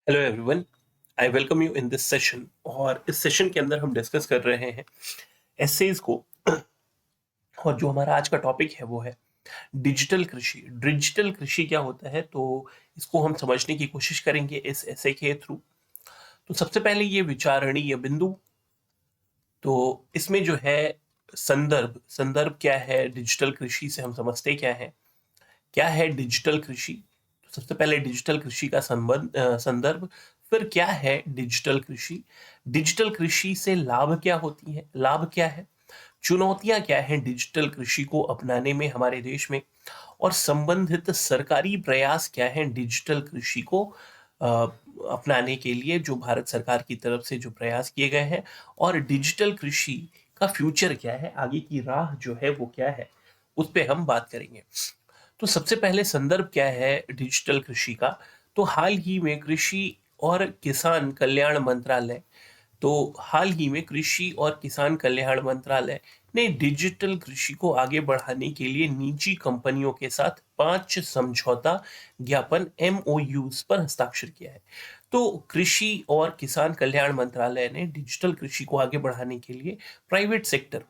Hello everyone. I welcome you in this session. और इस session के अंदर हम डिस्कस कर रहे हैं एसेज को। और जो हमारा आज का टॉपिक है वो है डिजिटल कृषि। डिजिटल कृषि क्या होता है, तो इसको हम समझने की कोशिश करेंगे इस एसे के थ्रू। तो सबसे पहले ये विचारणीय बिंदु, तो इसमें जो है संदर्भ संदर्भ क्या है, डिजिटल कृषि से हम समझते क्या है डिजिटल कृषि। तो सबसे पहले डिजिटल कृषि का संदर्भ, फिर क्या है डिजिटल कृषि, डिजिटल कृषि से लाभ क्या होती है, लाभ क्या है, चुनौतियां क्या हैं डिजिटल कृषि को अपनाने में हमारे देश में, और संबंधित सरकारी प्रयास क्या हैं डिजिटल कृषि को अ, अपनाने के लिए, जो भारत सरकार की तरफ से जो प्रयास किए गए हैं। और डिजिटल कृषि का फ्यूचर क्या है, आगे की राह जो है वो क्या है, उस पे हम बात करेंगे। तो सबसे पहले संदर्भ क्या है डिजिटल कृषि का। तो हाल ही में कृषि और किसान कल्याण मंत्रालय तो हाल ही में कृषि और किसान कल्याण मंत्रालय ने डिजिटल कृषि को आगे बढ़ाने के लिए निजी कंपनियों के साथ 5 समझौता ज्ञापन एमओयूज पर हस्ताक्षर किया है। तो कृषि और किसान कल्याण मंत्रालय ने डिजिटल कृषि को आगे बढ़ाने के लिए प्राइवेट सेक्टर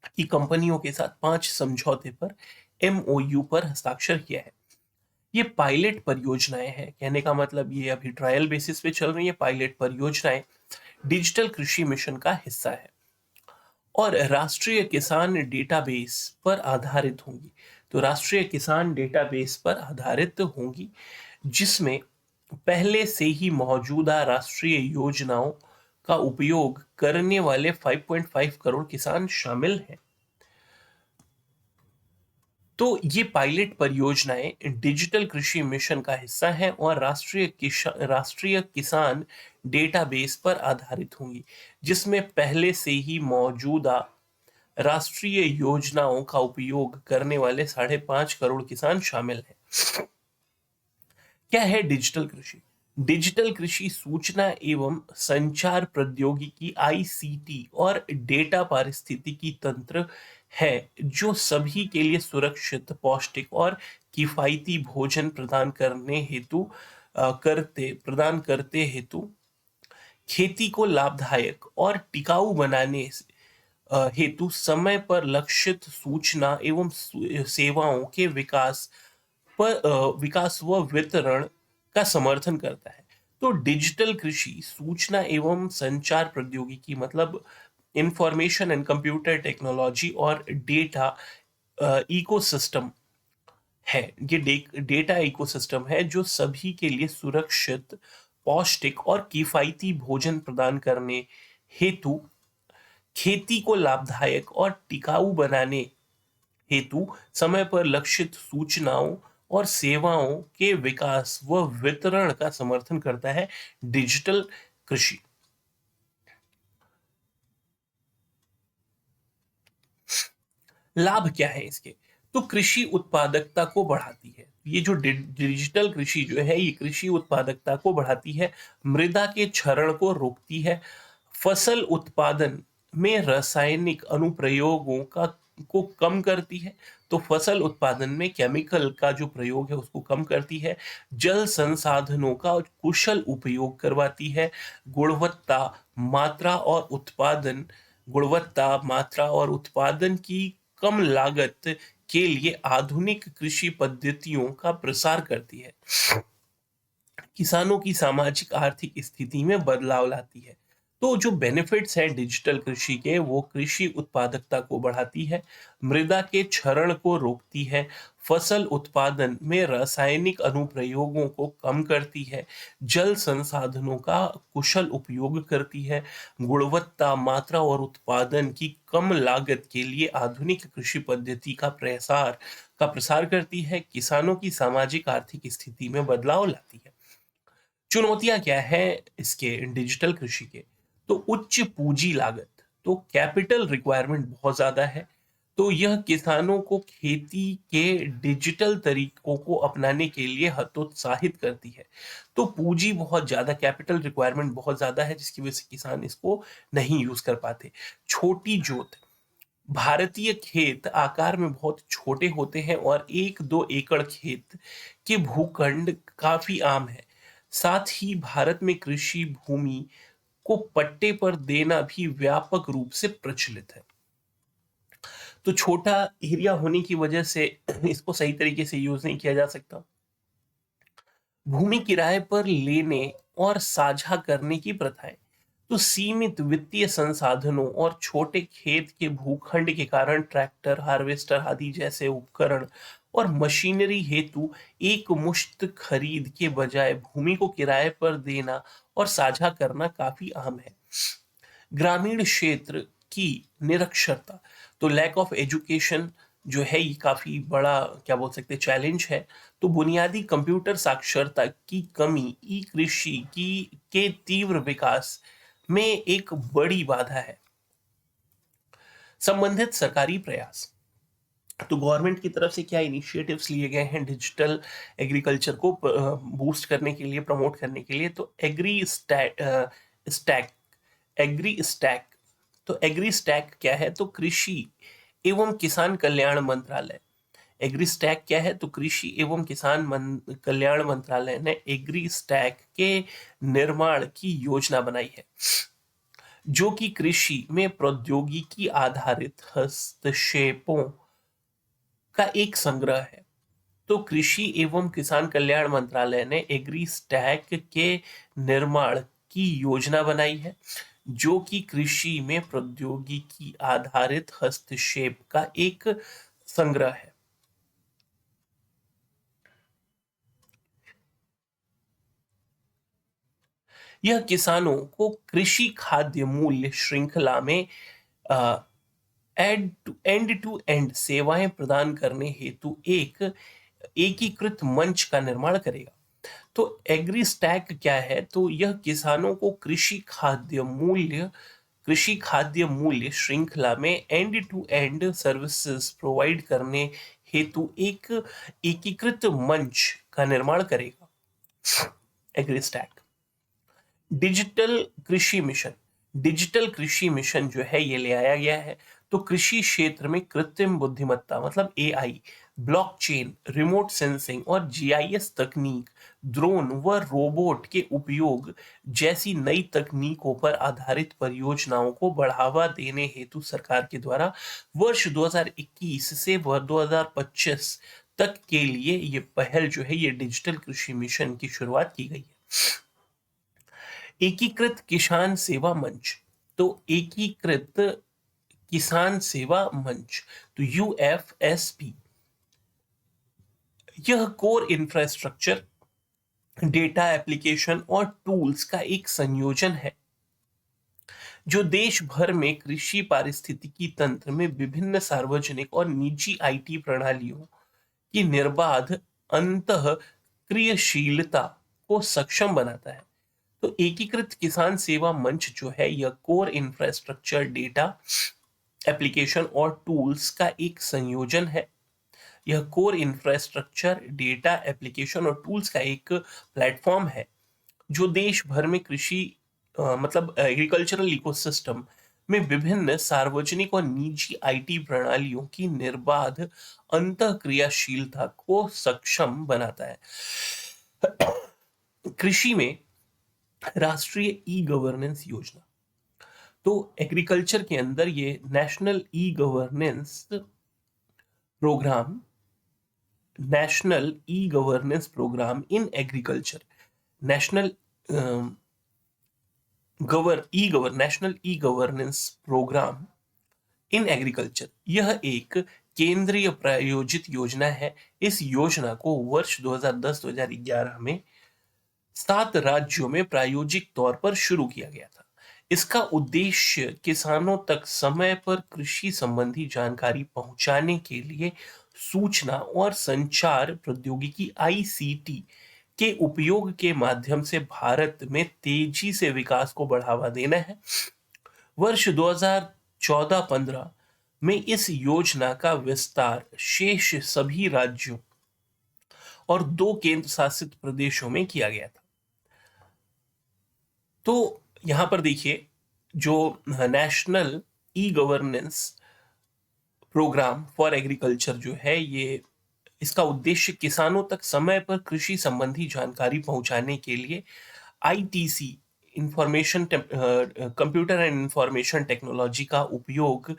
की कंपनियों के साथ 5 समझौते पर एमओयू पर हस्ताक्षर किया है। ये पायलट परियोजनाएं हैं, कहने का मतलब ये अभी ट्रायल बेसिस पे चल रही है। पायलट परियोजनाएं डिजिटल कृषि मिशन का हिस्सा है और राष्ट्रीय किसान डेटाबेस पर आधारित होंगी। तो राष्ट्रीय किसान डेटाबेस पर आधारित होंगी, जिसमें पहले से ही मौजूदा राष्ट्रीय योजनाओं का उपयोग करने वाले 5.5 करोड़ किसान शामिल हैं। तो ये पायलट परियोजनाएं डिजिटल कृषि मिशन का हिस्सा हैं और राष्ट्रीय किसान डेटाबेस पर आधारित होंगी, जिसमें पहले से ही मौजूदा राष्ट्रीय योजनाओं का उपयोग करने वाले 5.5 करोड़ किसान शामिल हैं। क्या है डिजिटल कृषि? डिजिटल कृषि सूचना एवं संचार प्रौद्योगिकी आईसीटी और डेटा पारिस्थितिकी तंत्र है, जो सभी के लिए सुरक्षित, पौष्टिक और किफायती भोजन प्रदान करते हेतु खेती को लाभदायक और टिकाऊ बनाने हेतु समय पर लक्षित सूचना एवं सेवाओं के विकास व वितरण का समर्थन करता है। तो डिजिटल कृषि सूचना एवं संचार प्रौद्योगिकी मतलब इंफॉर्मेशन एंड कंप्यूटर टेक्नोलॉजी और डेटा इकोसिस्टम है। ये डेटा इकोसिस्टम है जो सभी के लिए सुरक्षित, पौष्टिक और किफायती भोजन प्रदान करने हेतु खेती को लाभदायक और टिकाऊ बनाने हेतु समय पर लक्षित सूचनाओं और सेवाओं के विकास व वितरण का समर्थन करता है डिजिटल कृषि। लाभ क्या है इसके? तो कृषि उत्पादकता को बढ़ाती है। ये जो डिजिटल कृषि जो है, ये कृषि उत्पादकता को बढ़ाती है, मृदा के क्षरण को रोकती है, फसल उत्पादन में रासायनिक अनुप्रयोगों का को कम करती है। तो फसल उत्पादन में केमिकल का जो प्रयोग है उसको कम करती है, जल संसाधनों का कुशल उपयोग करवाती है, गुणवत्ता गुणवत्ता मात्रा और उत्पादन की कम लागत के लिए आधुनिक कृषि पद्धतियों का प्रसार करती है, किसानों की सामाजिक आर्थिक स्थिति में बदलाव लाती है। तो जो बेनिफिट्स हैं डिजिटल कृषि के, वो कृषि उत्पादकता को बढ़ाती है, मृदा के क्षरण को रोकती है, फसल उत्पादन में रासायनिक अनुप्रयोगों को कम करती है, जल संसाधनों का कुशल उपयोग करती है, गुणवत्ता मात्रा और उत्पादन की कम लागत के लिए आधुनिक कृषि पद्धति का प्रसार करती है, किसानों की सामाजिक आर्थिक स्थिति में बदलाव लाती है। चुनौतियां क्या है इसके डिजिटल कृषि के? तो उच्च पूंजी लागत, तो कैपिटल रिक्वायरमेंट बहुत ज्यादा है। तो यह किसानों को खेती के डिजिटल तरीकों को अपनाने के लिए हतोत्साहित करती है। तो पूंजी बहुत ज्यादा, कैपिटल रिक्वायरमेंट बहुत ज्यादा है, जिसकी वजह से किसान इसको नहीं यूज कर पाते। छोटी जोत, भारतीय खेत आकार में बहुत छोटे होते हैं और 1-2 एकड़ खेत के भूखंड काफी आम है। साथ ही भारत में कृषि भूमि को पट्टे पर देना भी व्यापक रूप से प्रचलित है। तो छोटा एरिया होने की वजह से इसको सही तरीके से यूज नहीं किया जा सकता। भूमि किराए पर लेने और साझा करने की प्रथाएं, तो सीमित वित्तीय संसाधनों और छोटे खेत के भूखंड के कारण ट्रैक्टर, हार्वेस्टर आदि जैसे उपकरण और मशीनरी हेतु एक मुश्त खरीद के बजाय भूमि को किराए पर देना और साझा करना काफी आम है। ग्रामीण क्षेत्र की निरक्षरता, तो लैक ऑफ एजुकेशन जो है ये काफी बड़ा क्या बोल सकते हैं चैलेंज है। तो बुनियादी कंप्यूटर साक्षरता की कमी ई कृषि की के तीव्र विकास में एक बड़ी बाधा है। संबंधित सरकारी प्रयास, तो गवर्नमेंट की तरफ से क्या इनिशिएटिव्स लिए गए हैं डिजिटल एग्रीकल्चर को बूस्ट करने के लिए, प्रमोट करने के लिए? तो स्टैक एग्री स्टैक तो एग्री स्टैक क्या है? तो कृषि एवं किसान कल्याण मंत्रालय। एग्री स्टैक क्या है? तो कृषि एवं कल्याण मंत्रालय ने एग्री स्टैक के निर्माण की योजना बनाई है, जो कि कृषि में प्रौद्योगिकी आधारित हस्तक्षेपों का एक संग्रह है। तो कृषि एवं किसान कल्याण मंत्रालय ने एग्री स्टैक के निर्माण की योजना बनाई है, जो कि कृषि में प्रौद्योगिकी आधारित हस्तक्षेप का एक संग्रह है। यह किसानों को कृषि खाद्य मूल्य श्रृंखला में एंड टू एंड सेवाएं प्रदान करने हेतु एक एकीकृत मंच का निर्माण करेगा। तो एग्री स्टैक क्या है? तो यह किसानों को कृषि खाद्य मूल्य श्रृंखला में end to end services provide करने हेतु एक एकीकृत मंच का निर्माण करेगा। Agri stack. डिजिटल कृषि मिशन जो है ये ले आया गया है। तो कृषि क्षेत्र में कृत्रिम बुद्धिमत्ता मतलब एआई, ब्लॉकचेन, रिमोट सेंसिंग और जीआईएस तकनीक, ड्रोन व रोबोट के उपयोग जैसी नई तकनीकों पर आधारित परियोजनाओं को बढ़ावा देने हेतु सरकार के द्वारा वर्ष 2021 से 2025 तक के लिए ये पहल जो है ये डिजिटल कृषि मिशन की शुरुआत की गई है। एकीकृत किसान सेवा मंच, तो एकीकृत किसान सेवा मंच तो यूएफएसपी, यह कोर इंफ्रास्ट्रक्चर, डेटा, एप्लीकेशन और टूल्स का एक संयोजन है जो देश भर में कृषि पारिस्थितिकी तंत्र में विभिन्न सार्वजनिक और निजी आईटी प्रणालियों की निर्बाध अंतः क्रियाशीलता को सक्षम बनाता है। तो एकीकृत किसान सेवा मंच जो है यह कोर इंफ्रास्ट्रक्चर, डेटा, एप्लीकेशन और टूल्स का एक संयोजन है। यह कोर इंफ्रास्ट्रक्चर, डेटा, एप्लीकेशन और टूल्स का एक प्लेटफॉर्म है जो देश भर में कृषि मतलब एग्रीकल्चरल इकोसिस्टम में विभिन्न सार्वजनिक और निजी आईटी प्रणालियों की निर्बाध अंतःक्रियाशीलता को सक्षम बनाता है। कृषि में राष्ट्रीय ई गवर्नेंस योजना, तो एग्रीकल्चर के अंदर ये national e governance programme in agriculture, national national e governance programme in agriculture, यह एक केंद्रीय प्रायोजित योजना है। इस योजना को वर्ष 2010-2011 में 7 राज्यों में प्रायोगिक तौर पर शुरू किया गया था। इसका उद्देश्य किसानों तक समय पर कृषि संबंधी जानकारी पहुंचाने के लिए सूचना और संचार प्रौद्योगिकी आईसीटी के उपयोग के माध्यम से भारत में तेजी से विकास को बढ़ावा देना है। वर्ष 2014-15 में इस योजना का विस्तार शेष सभी राज्यों और 2 केंद्र शासित प्रदेशों में किया गया था। तो यहां पर देखिए जो national e governance programme for agriculture जो है ये इसका उद्देश्य किसानों तक समय पर कृषि संबंधी जानकारी पहुंचाने के लिए ITC information computer and information technology का उपयोग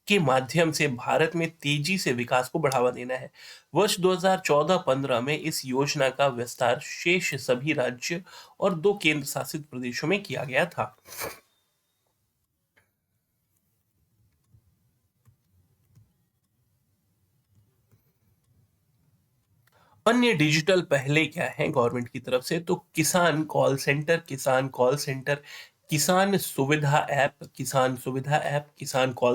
के माध्यम से भारत में तेजी से विकास को बढ़ावा देना है। वर्ष 2014-15 में इस योजना का विस्तार शेष सभी राज्य और 2 केंद्र शासित प्रदेशों में किया गया था। अन्य डिजिटल पहले क्या है गवर्नमेंट की तरफ से, तो किसान कॉल सेंटर, किसान कॉल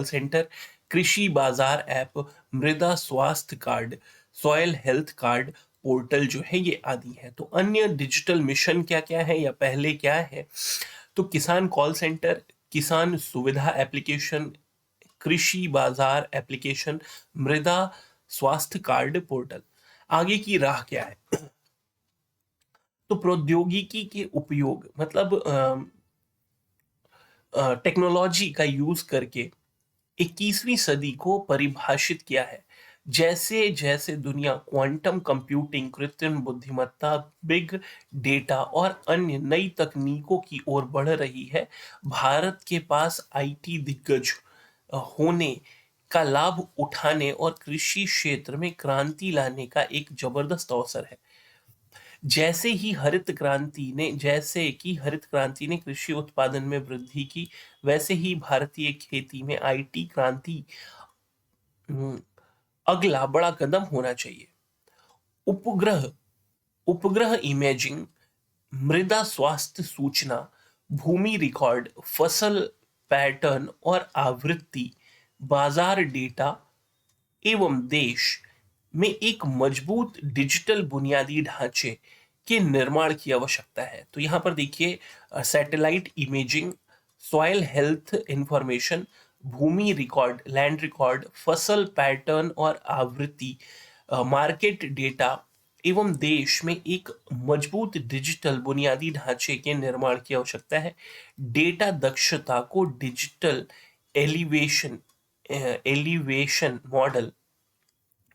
सेंटर, कृषि बाजार ऐप, मृदा स्वास्थ्य card, soil health card portal जो है ये आदि है। तो अन्य डिजिटल मिशन क्या क्या है या पहले क्या है, तो किसान कॉल सेंटर, किसान सुविधा एप्लीकेशन, कृषि बाजार एप्लीकेशन, मृदा स्वास्थ्य कार्ड पोर्टल। आगे की राह क्या है, तो प्रौद्योगिकी के उपयोग मतलब टेक्नोलॉजी का यूज करके 21वीं सदी को परिभाषित किया है। जैसे जैसे दुनिया क्वांटम कंप्यूटिंग, कृत्रिम बुद्धिमत्ता, बिग डेटा और अन्य नई तकनीकों की ओर बढ़ रही है, भारत के पास आईटी दिग्गज होने का लाभ उठाने और कृषि क्षेत्र में क्रांति लाने का एक जबरदस्त अवसर है। जैसे कि हरित क्रांति ने कृषि उत्पादन में वृद्धि की, वैसे ही भारतीय खेती में आईटी क्रांति अगला बड़ा कदम होना चाहिए। उपग्रह उपग्रह इमेजिंग, मृदा स्वास्थ्य सूचना, भूमि रिकॉर्ड, फसल पैटर्न और आवृत्ति, बाजार डेटा एवं देश में एक मजबूत डिजिटल बुनियादी ढांचे के निर्माण की आवश्यकता है। तो यहाँ पर देखिए, satellite imaging, soil health information, भूमि रिकॉर्ड, लैंड रिकॉर्ड, फसल पैटर्न और आवृत्ति, मार्केट डेटा एवं देश में एक मजबूत डिजिटल बुनियादी ढांचे के निर्माण की आवश्यकता है। डेटा दक्षता को digital elevation elevation model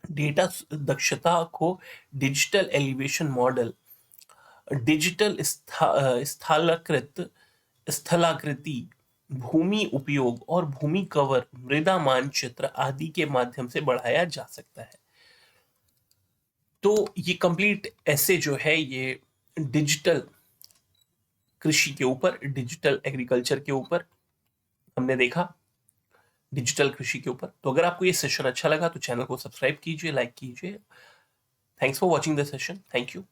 data दक्षता को डिजिटल एलिवेशन मॉडल, डिजिटल स्थलाकृति, भूमि उपयोग और भूमि कवर, मृदा मानचित्र आदि के माध्यम से बढ़ाया जा सकता है। तो ये कंप्लीट ऐसे जो है ये डिजिटल कृषि के ऊपर, डिजिटल एग्रीकल्चर के ऊपर हमने देखा, डिजिटल कृषि के ऊपर। तो अगर आपको ये सेशन अच्छा लगा तो चैनल को सब्सक्राइब कीजिए, लाइक कीजिए। Thanks for watching the session. Thank you.